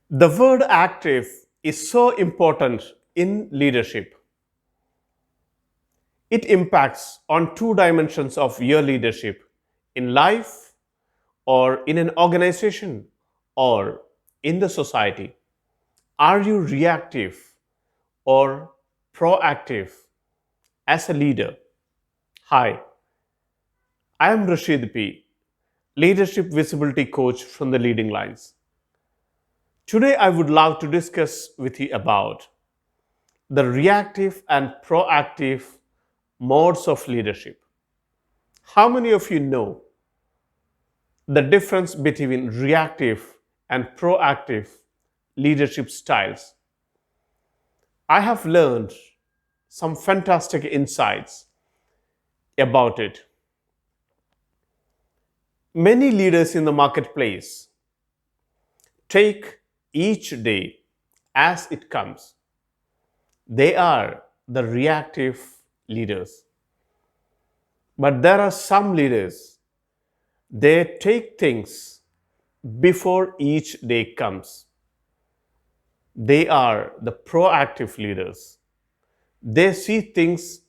The word active is so important in leadership. It impacts on two dimensions of your leadership in life or in an organization or in the society. Are you reactive or proactive as a leader? Hi, I am Rashid P, Leadership Visibility Coach from the Leading Lines. Today I would love to discuss with you about the reactive and proactive modes of leadership. How many of you know the difference between reactive and proactive leadership styles? I have learned some fantastic insights about it. Many leaders in the marketplace take each day as it comes. They are the reactive leaders. But there are some leaders, they take things before each day comes. They are the proactive leaders. They see things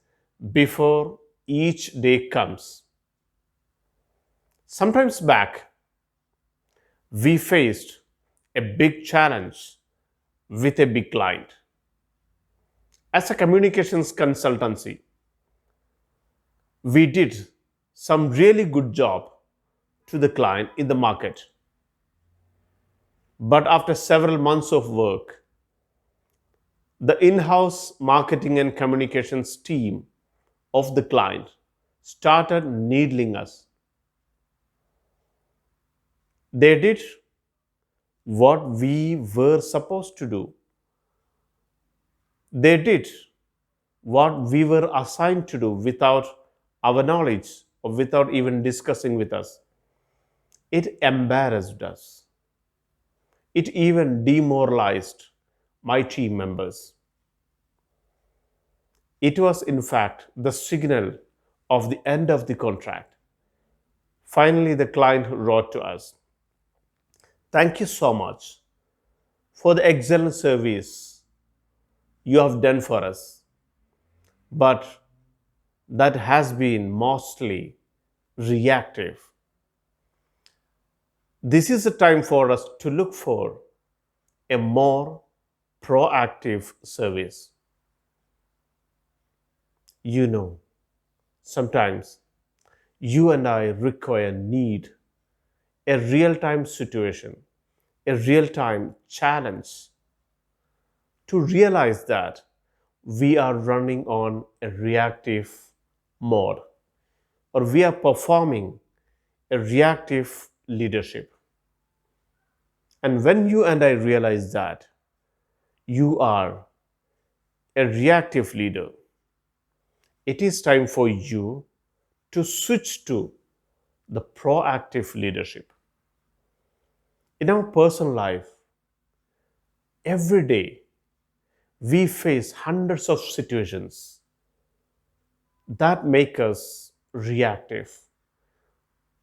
before each day comes. Sometimes back, we faced a big challenge with a big client. As a communications consultancy, we did some really good job to the client in the market. But after several months of work, the in-house marketing and communications team of the client started needling us. They did what we were supposed to do. They did what we were assigned to do without our knowledge or without even discussing with us. It embarrassed us. It even demoralized my team members. It was, in fact, the signal of the end of the contract. Finally, the client wrote to us, "Thank you so much for the excellent service you have done for us, but that has been mostly reactive. This is the time for us to look for a more proactive service." You know, sometimes you and I need a real time situation, a real time challenge to realize that we are running on a reactive mode or we are performing a reactive leadership. And when you and I realize that you are a reactive leader, it is time for you to switch to the proactive leadership. In our personal life, every day we face hundreds of situations that make us reactive.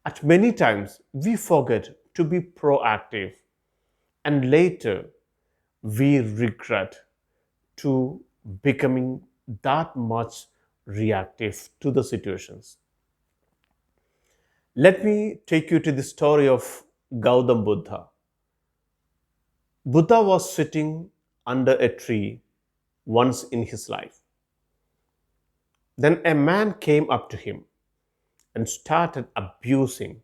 At many times, we forget to be proactive, and later we regret to becoming that much reactive to the situations. Let me take you to the story of Gaudam Buddha. Buddha was sitting under a tree once in his life. Then a man came up to him and started abusing.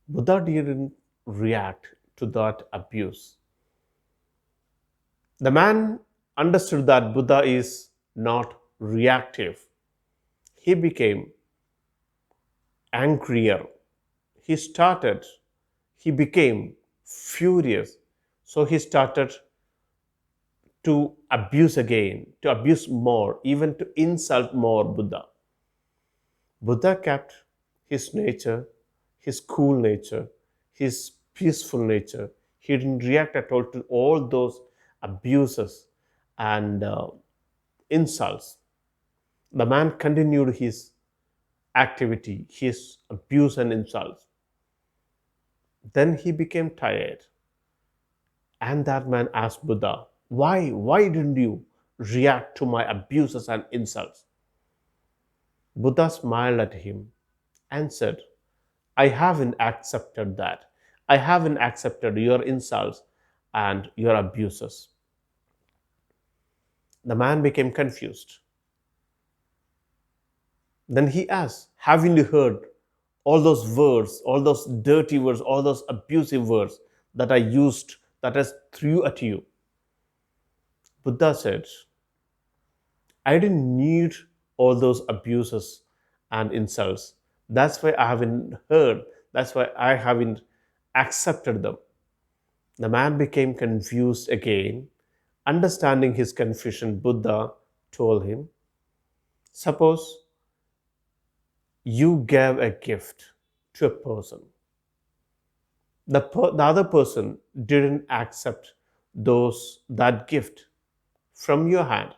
Buddha didn't react to that abuse. The man understood that Buddha is not reactive. He became angrier. He started, he became furious. So he started to abuse again, to abuse more, even to insult more Buddha. Buddha kept his nature, his cool nature, his peaceful nature. He didn't react at all to all those abuses and insults. The man continued his activity, his abuse and insults. Then he became tired And that man asked Buddha, why didn't you react to my abuses and insults? Buddha smiled at him and said, I haven't accepted that. I haven't accepted your insults and your abuses. The man became confused. Then he asked, haven't you heard all those words, all those dirty words, all those abusive words that I used, that I threw at you? Buddha said, I didn't need all those abuses and insults. That's why I haven't heard. That's why I haven't accepted them. The man became confused again. Understanding his confusion, Buddha told him, suppose you gave a gift to a person. The other person didn't accept that gift from your hand.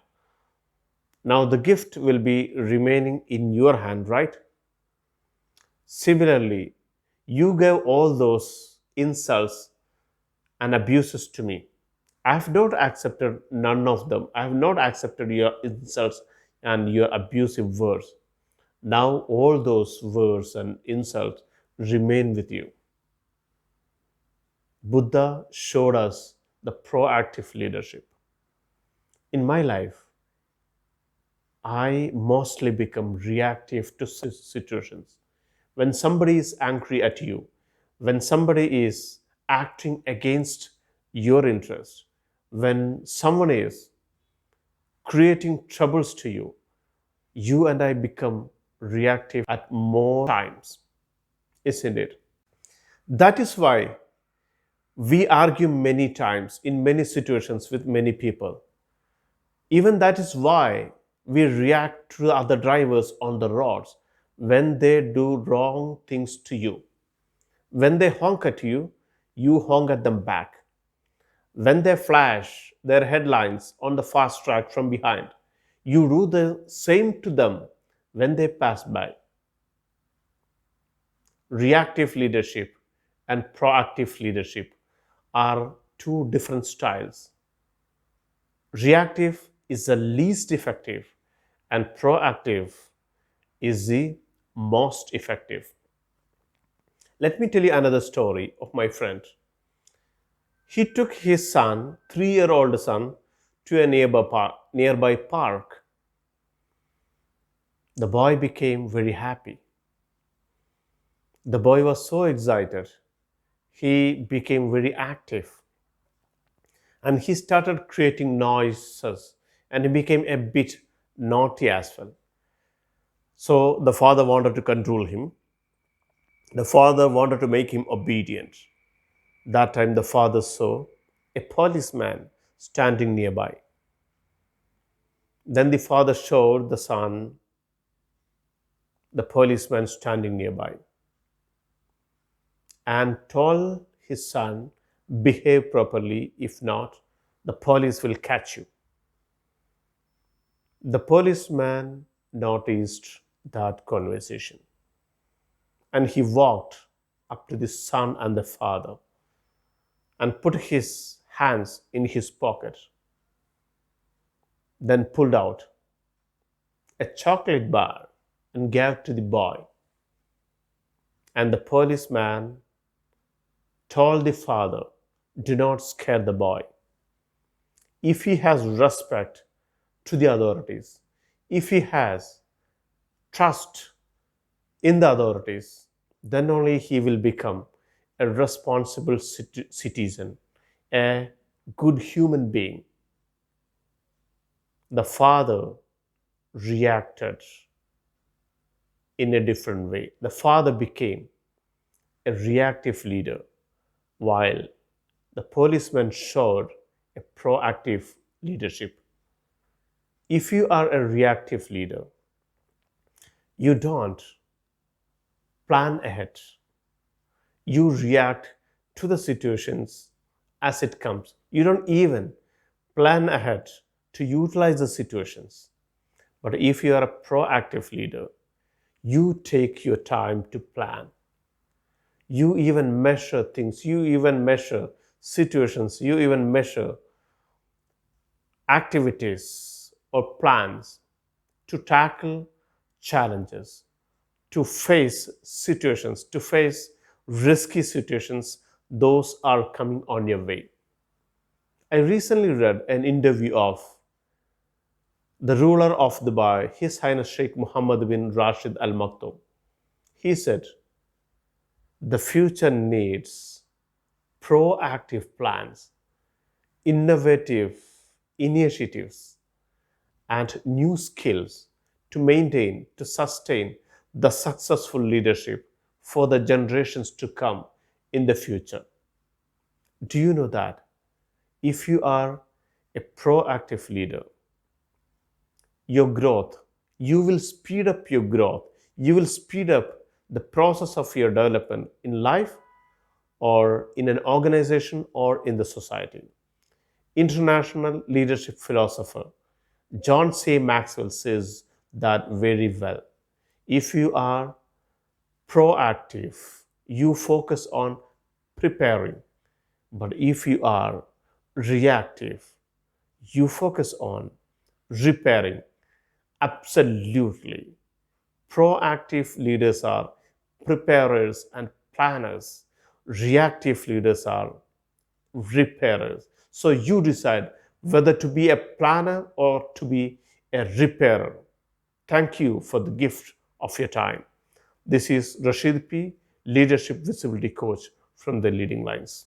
Now the gift will be remaining in your hand, right? Similarly, you gave all those insults and abuses to me. I have not accepted none of them. I have not accepted your insults and your abusive words. Now all those words and insults remain with you. Buddha showed us the proactive leadership. In my life, I mostly become reactive to situations. When somebody is angry at you, when somebody is acting against your interest, when someone is creating troubles to you, you and I become reactive at more times, isn't it? That is why we argue many times in many situations with many people. Even that is why we react to the other drivers on the roads when they do wrong things to you. When they honk at you, you honk at them back. When they flash their headlines on the fast track from behind, you do the same to them when they pass by. Reactive leadership and proactive leadership are two different styles. Reactive is the least effective, and proactive is the most effective. Let me tell you another story of my friend. He took his son, 3-year-old son, to a nearby park. The boy became very happy. The boy was so excited. He became very active. And he started creating noises, and he became a bit naughty as well. So the father wanted to control him. The father wanted to make him obedient. That time the father saw a policeman standing nearby. Then the father showed the son the policeman standing nearby and told his son, behave properly, if not, the police will catch you. The policeman noticed that conversation and he walked up to the son and the father and put his hands in his pocket, then pulled out a chocolate bar and gave to the boy. And the policeman told the father, do not scare the boy. If he has respect to the authorities, if he has trust in the authorities, then only he will become a responsible citizen, a good human being. The father reacted in a different way. The father became a reactive leader, while the policeman showed a proactive leadership. If you are a reactive leader, you don't plan ahead. You react to the situations as it comes. You don't even plan ahead to utilize the situations. But if you are a proactive leader, you take your time to plan. You even measure things. You even measure situations, you even measure activities or plans to tackle challenges, to face situations, to face risky situations, those are coming on your way. I recently read an interview of the ruler of Dubai, His Highness Sheikh Mohammed bin Rashid Al Maktoum. He said, the future needs proactive plans, innovative initiatives, and new skills to maintain, to sustain the successful leadership for the generations to come in the future. Do you know that if you are a proactive leader, your growth, you will speed up your growth, you will speed up the process of your development in life or in an organization or in the society. International leadership philosopher John C. Maxwell says that very well. If you are proactive, you focus on preparing. But if you are reactive, you focus on repairing. Absolutely. Proactive leaders are preparers and planners. Reactive leaders are repairers. So you decide whether to be a planner or to be a repairer. Thank you for the gift of your time. This is Rashid P., Leadership Visibility Coach from the Leading Lines.